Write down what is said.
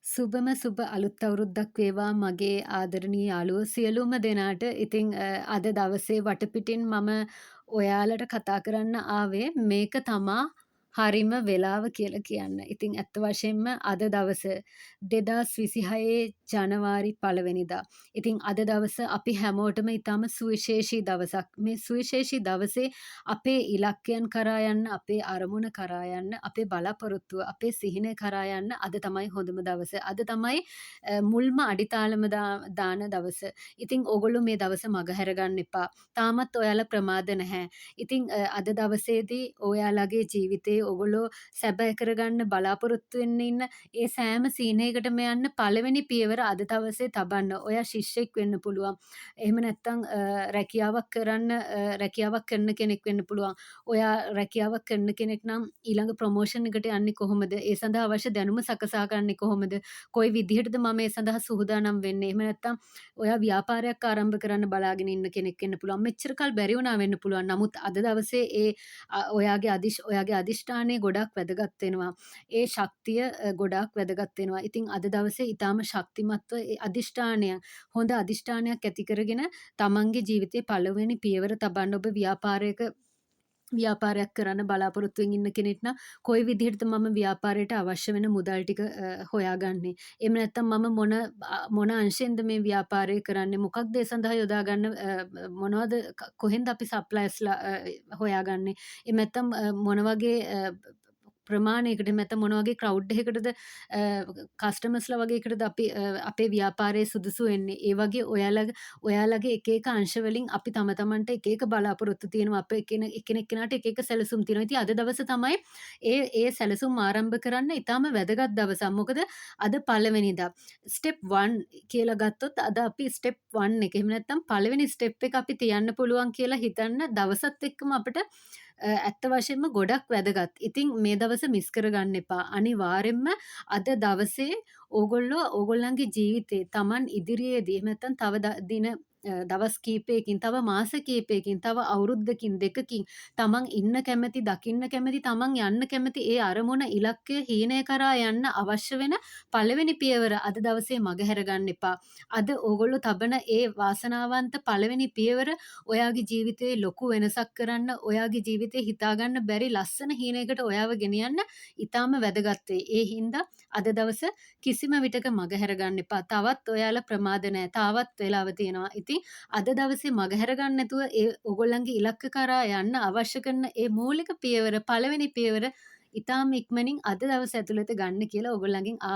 සුබම සුබ අලුත් අවුරුද්දක් වේවා මගේ ආදරණීය යාළුවෝ සියලුම දෙනාට. ඉතින් අද දවසේ වටපිටින් මම ඔයාලට කතා කරන්න ආවේ මේක තමා හරිම වෙලාව කියලා කියන්න. ඉතින් ඇත්ත වශයෙන්ම අද දවස 2026 ජනවාරි 1 වෙනිදා. ඉතින් අද දවස අපි හැමෝටම ඉතාම සුවිශේෂී දවසක්. මේ සුවිශේෂී දවසේ අපේ ඉලක්කයන් කරා යන්න, අපේ අරමුණ කරා යන්න, අපේ බලාපොරොත්තුව, අපේ සිහිනය කරා යන්න අද තමයි හොඳම දවස. අද තමයි මුල්ම අඩිතාලම දාන දවස. ඉතින් ඕගොල්ලෝ මේ දවස මගහැර ගන්න එපා. තාමත් ඔයාලා ප්‍රමාද නැහැ. ඉතින් අද දවසේදී ඔයාලගේ ජීවිතේ ඕගොල්ලෝ සැබෑ කරගන්න බලාපොරොත්තු වෙන්න ඉන්න ඒ සෑම සීනයකටම යන්න පළවෙනි පියවර අද දවසේ තබන්න. ඔයා ශිෂ්‍යෙක් වෙන්න පුළුවන්. එහෙම නැත්නම් රැකියාවක් කරන කෙනෙක් වෙන්න පුළුවන්. ඔයා රැකියාවක් කරන කෙනෙක් නම් ඊළඟ ප්‍රොමෝෂන් එකට යන්නේ කොහොමද? ඒ සඳහා අවශ්‍ය දැනුම සකසා ගන්නේ කොහොමද? කොයි විදිහටද මම ඒ සඳහා සූදානම් වෙන්නේ? එහෙම නැත්නම් ඔයා ව්‍යාපාරයක් ආරම්භ කරන්න බලාගෙන ඉන්න කෙනෙක් වෙන්න පුළුවන්. මෙච්චර කල් බැරි වුණා වෙන්න පුළුවන්. නමුත් අද දවසේ ඔයාගේ අදිෂ්ඨානය ගොඩක් වැදගත් වෙනවා. ඒ ශක්තිය ගොඩාක් වැදගත් වෙනවා. ඉතින් අද දවසේ ඊටාම ශක්තිමත්ව ඒ අදිෂ්ඨානය හොඳ අදිෂ්ඨානයක් ඇති කරගෙන තමන්ගේ ජීවිතේ පළවෙනි පියවර තබන්න. ඔබ ව්‍යාපාරයක් කරන්න බලාපොරොත්තුවෙන් ඉන්න කෙනෙක් නම් කොයි විදිහටද මම ව්‍යාපාරයට අවශ්‍ය වෙන මුදල් ටික හොයාගන්නේ? එහෙම නැත්නම් මම මොන අංශෙන්ද මේ ව්‍යාපාරය කරන්නේ? මොකක්ද ඒ සඳහා යොදාගන්න මොනවද කොහෙන්ද අපි සප්ලයර්ස්ලා හොයාගන්නේ? එහෙම නැත්නම් මොන වගේ ප්‍රමාණයකට එහෙම නැත්නම් මොන වගේ ක්‍රවුඩ් එකකටද කස්ටමර්ස්ලා වගේ එකටද අපි අපේ ව්‍යාපාරයේ සුදුසු වෙන්නේ? ඒ වගේ ඔයාලගේ එක එක අංශ වලින් අපි තම තමන්ට එක එක බලාපොරොත්තු තියෙනවා. අපේ එකිනෙක කෙනාට එක එක සැලසුම් තියෙනවා. ඉතින් අද දවසේ තමයි ඒ සැලසුම් ආරම්භ කරන්න ඉතාම වැදගත් දවසක්. මොකද අද පළවෙනිදා. ස්ටෙප් 1 කියලා ගත්තොත් අද අපි ස්ටෙප් 1 එක. එහෙම නැත්නම් පළවෙනි ස්ටෙප් එක අපි තියන්න පුළුවන් කියලා හිතන්න දවසත් එක්කම අපිට ඇත්ත වශයෙන්ම ගොඩක් වැදගත්. ඉතින් මේ දවස මිස් කරගන්න එපා. අනිවාර්යෙන්ම අද දවසේ ඕගොල්ලන්ගේ ජීවිතේ Taman ඉදිරියේදී එහෙම නැත්නම් තව දවස් කීපයකින්, තව මාස කීපයකින්, තව අවුරුද්දකින් දෙකකින් තමන් ඉන්න කැමති, දකින්න කැමති, තමන් යන්න කැමති ඒ අරමුණ, ඉලක්කය හීනය කරා යන්න අවශ්‍ය වෙන පළවෙනි පියවර අද දවසේ මගහැර ගන්න එපා. අද ඕගොල්ලෝ තබන ඒ වාසනාවන්ත පළවෙනි පියවර ඔයාගේ ජීවිතේ ලොකු වෙනසක් කරන්න, ඔයාගේ ජීවිතේ හිතාගන්න බැරි ලස්සන හීනයකට ඔයාව ගෙනියන්න ඉතාම වැදගත් වෙයි. ඒ හින්දා අද දවස කිසිම විටක මගහැර ගන්න එපා. තවත් ඔයාලා ප්‍රමාද නැහැ. තාවත් වෙලාව තියෙනවා. ඉතින් අද දවසේ මගහැර ගන්න නැතුව ඒ ඕගොල්ලන්ගේ ඉලක්ක කරා යන්න අවශ්‍ය කරන ඒ මූලික පියවර, පළවෙනි පියවර ඉතාම ඉක්මනින් අද දවස ඇතුළත ගන්න කියලා ඕගොල්ලන්ගෙන්